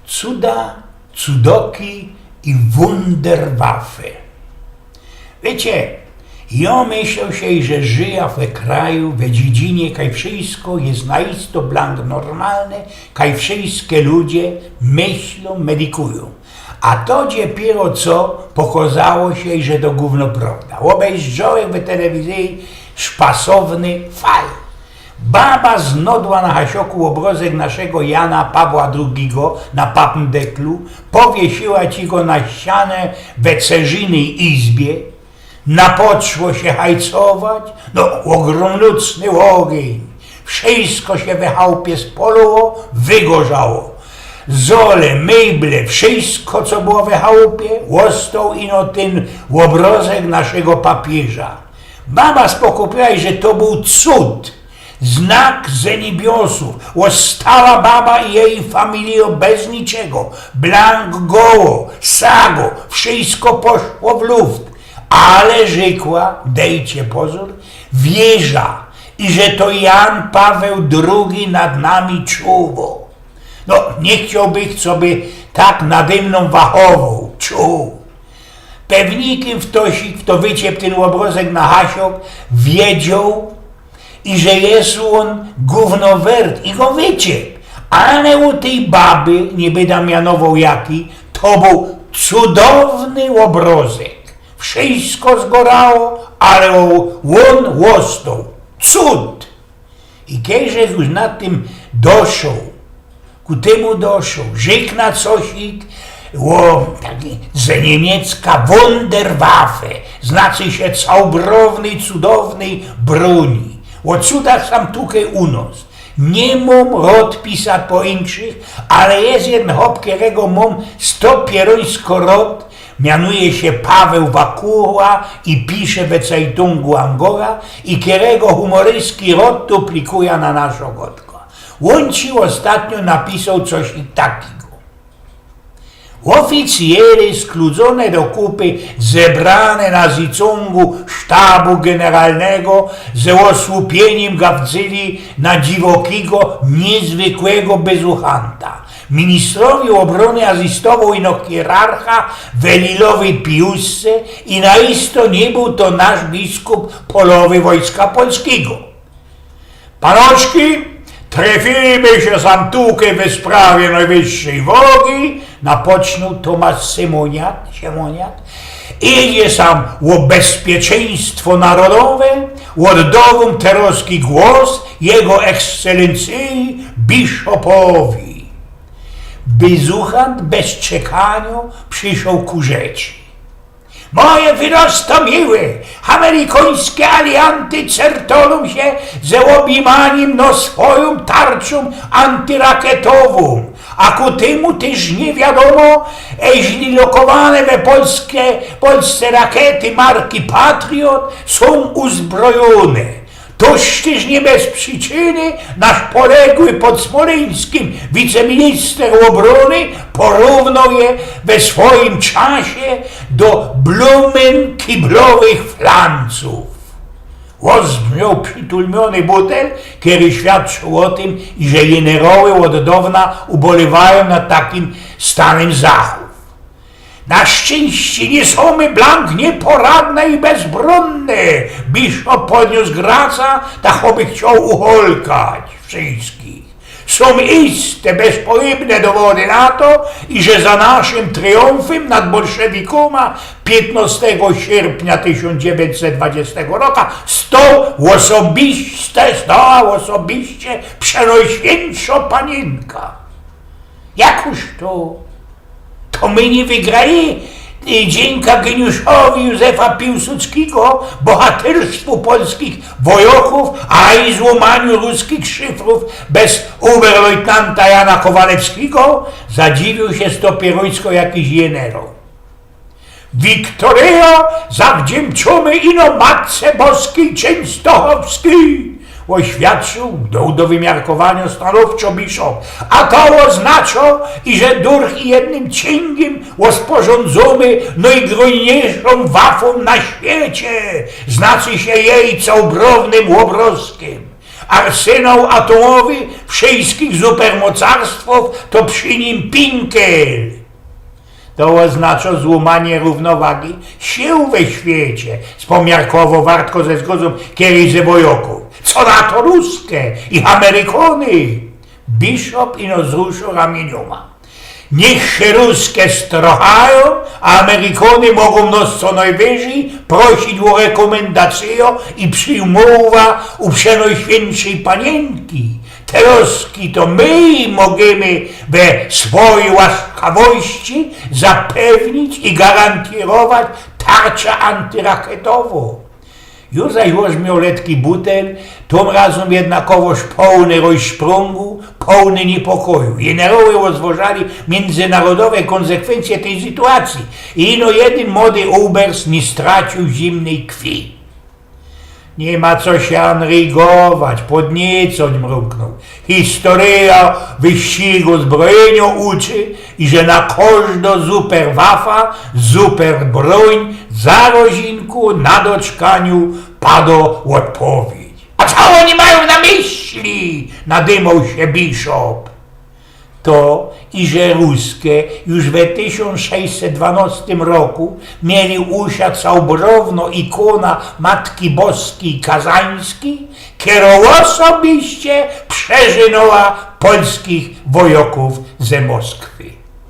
cuda, cudoki i wunderwaffe. Wiecie, ja myślę się, że żyję w kraju, w dziedzinie, kaj wszystko jest naisto blank normalne, kaj wszystkie ludzie myślą, medykują. A to dopiero co pokazało się, że to gówno prawda. Obejrzałem w telewizji szpasowny fal. Baba znodła na hasioku obrazek naszego Jana Pawła II na papndeklu, powiesiła ci go na ścianę we Cerzynej izbie, napoczło się hajcować, no ogromnucny ogień, wszystko się we chałupie spoloło, wygorzało. Zole, meble, wszystko co było we chałupie, ostał ino ten obrazek naszego papieża. Baba spokopiła, że to był cud, znak ze niebiosów. Ostała baba i jej familia bez niczego, blank goło, sago, wszystko poszło w luft. Ale rzekła, dejcie pozór, wierza i że to Jan Paweł II nad nami czuwał. No, nie chciałbym, co by tak nade mną wachował, czuł. Pewnikiem w to wyciep ten obrazek na hasiok, wiedział i że jest on gówno wert i go wyciep. Ale u tej baby, nie będę mianował jaki, to był cudowny obrazek. Wszystko zgorało, ale on ostał. Cud! I kiedy już nad tym doszł, ku temu doszł, rzekł na cosik, z niemiecka Wunderwaffe, znaczy się całbrownej, cudownej broni. O cudach sam tukaj u nas. Nie mam rod pisać po inszych, ale jest jeden hop, którego mam 100 pierońsko rod, mianuje się Paweł Wakura i pisze we Zeitungu Angora i którego humorystki rod duplikuje na naszą godko. On ci ostatnio napisał coś takiego. Oficjery skludzone do kupy, zebrane na Zeitungu sztabu generalnego, ze osłupieniem gawcyli na dziwokiego, niezwykłego bezuchanta. Ministrowi obrony azystował ino hierarcha w Lilowej Piusce i naisto nie był to nasz biskup polowy Wojska Polskiego. Panoczki, trafiliby się sam tukę w sprawie najwyższej wogi, napocznuł Tomasz Siemoniak, idzie sam o bezpieczeństwo narodowe, oddawam teraz głos jego ekscelencji biskupowi. Bezuchant bez czekania przyszedł ku rzeczy. Moje wyrosто miłe, amerykańskie alianty certolą się ze obiemaniem no swoją tarczą antyrakietową, a ku temu też nie wiadomo, jeśli lokowane we Polsce rakiety marki Patriot są uzbrojone. Toż też nie bez przyczyny nasz poległy pod Smoleńskim wiceminister obrony porównał je we swoim czasie do blumen kiblowych flanców. Rozbrzmiał przytulmiony butel, który świadczył o tym, że generały od dawna ubolewają nad takim stanem zachów. Na szczęście nie są my blank nieporadne i bezbronne. Biskup podniósł graca, tak aby chciał uholkać wszystkich. Są iste, bezpochybne dowody na to, i że za naszym triumfem nad bolszewikoma 15 sierpnia 1920 roku stała osobiście Przenajświętsza Panienka. Jakoż to? To my nie wygrali dzięki geniuszowi Józefa Piłsudskiego, bohaterstwu polskich wojaków, a i złamaniu ruskich szyfrów bez oberleutnanta Jana Kowalewskiego, zadziwił się stopierońsko jakiś generał. Wiktoria zawdzięczamy ino Matce Boskiej Częstochowskiej, oświadczył do wymiarkowania stanowczo biskup, a to oznacza, że durch jednym cięgiem rozporządzamy najgrojniejszą wafą na świecie, znaczy się jej całbrownym obrazkiem. arsenał atomowy wszystkich supermocarstwów to przy nim pinkel. To oznacza złamanie równowagi sił we świecie z pomiarkowo wartko ze zgodą kiedyś wojoków. Co na to ruskie i Amerykony? Bishop ino wzruszył ramienioma. Niech się ruskie strochają, a Amerykony mogą nas co najwyżej prosić o rekomendację i przyjmowa u Przenajświętszej Panienki. Troski to my możemy we swojej łaskawości zapewnić i gwarantować tarczę antyrakietową. Już zaś weźmiał letki butel, tym razem jednakowoż pełny rozprągu, pełny niepokoju. Generały rozważali międzynarodowe konsekwencje tej sytuacji i ino jeden młody ubers nie stracił zimnej krwi. Nie ma co się anrygować, podniecać mruknął. Historia wyścigu zbrojenia uczy, i że na każdą superwaffa, superbroń, za rozinku, na doczkaniu pada odpowiedź. A co oni mają na myśli? Nadymał się Bishop. To, że ruskie już w 1612 roku mieli usiać całbrowno ikona Matki Boskiej Kazańskiej, która osobiście przeżynęła polskich wojaków ze Moskwy.